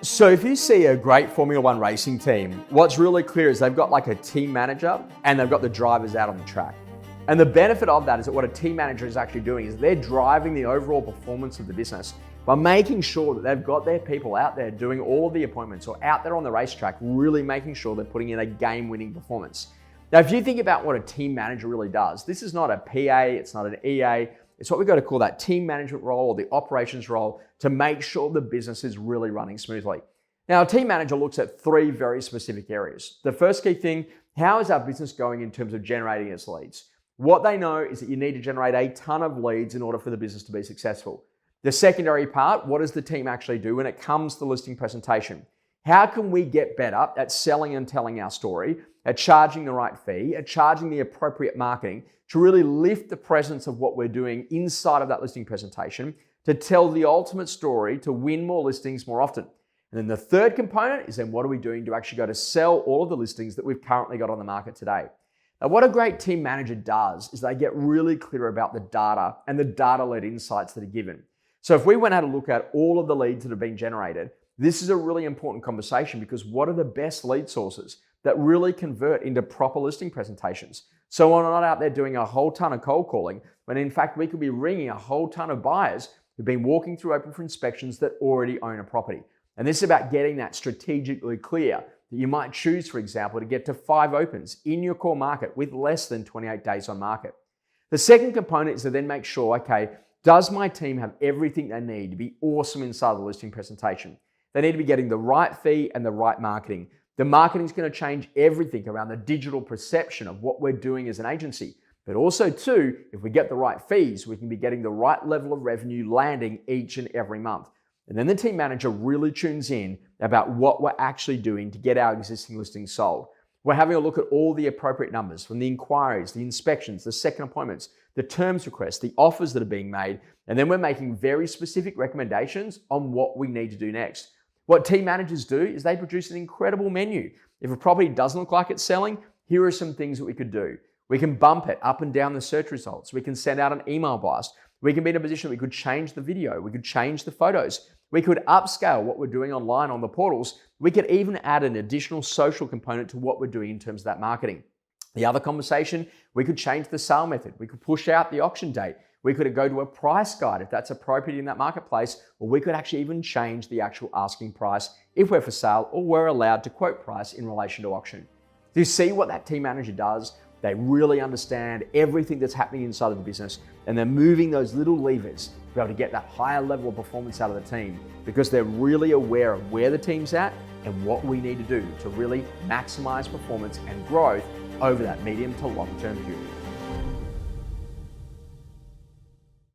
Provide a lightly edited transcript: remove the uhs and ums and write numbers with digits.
So if you see a great Formula One racing team, what's really clear is they've got like a team manager and they've got the drivers out on the track. And the benefit of that is that what a team manager is actually doing is they're driving the overall performance of the business by making sure that they've got their people out there doing all of the appointments or out there on the racetrack, really making sure they're putting in a game-winning performance. Now, if you think about what a team manager really does, this is not a PA, it's not an EA, it's what we've got to call that team management role or the operations role to make sure the business is really running smoothly. Now, a team manager looks at three very specific areas. The first key thing, how is our business going in terms of generating its leads? What they know is that you need to generate a ton of leads in order for the business to be successful. The secondary part, what does the team actually do when it comes to listing presentation? How can we get better at selling and telling our story, at charging the right fee, at charging the appropriate marketing to really lift the presence of what we're doing inside of that listing presentation to tell the ultimate story to win more listings more often? And then the third component is then what are we doing to actually go to sell all of the listings that we've currently got on the market today? Now, what a great team manager does is they get really clear about the data and the data-led insights that are given. So if we went out to look at all of the leads that have been generated, this is a really important conversation because what are the best lead sources that really convert into proper listing presentations? So we're not out there doing a whole ton of cold calling, but in fact, we could be ringing a whole ton of buyers who've been walking through open for inspections that already own a property. And this is about getting that strategically clear that you might choose, for example, to get to 5 opens in your core market with less than 28 days on market. The second component is to then make sure, okay, does my team have everything they need to be awesome inside the listing presentation? They need to be getting the right fee and the right marketing. The marketing is going to change everything around the digital perception of what we're doing as an agency. But also too, if we get the right fees, we can be getting the right level of revenue landing each and every month. And then the team manager really tunes in about what we're actually doing to get our existing listings sold. We're having a look at all the appropriate numbers from the inquiries, the inspections, the second appointments, the terms requests, the offers that are being made, and then we're making very specific recommendations on what we need to do next. What team managers do is they produce an incredible menu. If a property doesn't look like it's selling, here are some things that we could do. We can bump it up and down the search results. We can send out an email blast. We can be in a position that we could change the video. We could change the photos. We could upscale what we're doing online on the portals. We could even add an additional social component to what we're doing in terms of that marketing. The other conversation, we could change the sale method. We could push out the auction date. We could go to a price guide if that's appropriate in that marketplace, or we could actually even change the actual asking price if we're for sale or we're allowed to quote price in relation to auction. Do you see what that team manager does? They really understand everything that's happening inside of the business and they're moving those little levers to be able to get that higher level of performance out of the team because they're really aware of where the team's at and what we need to do to really maximize performance and growth over that medium to long-term period.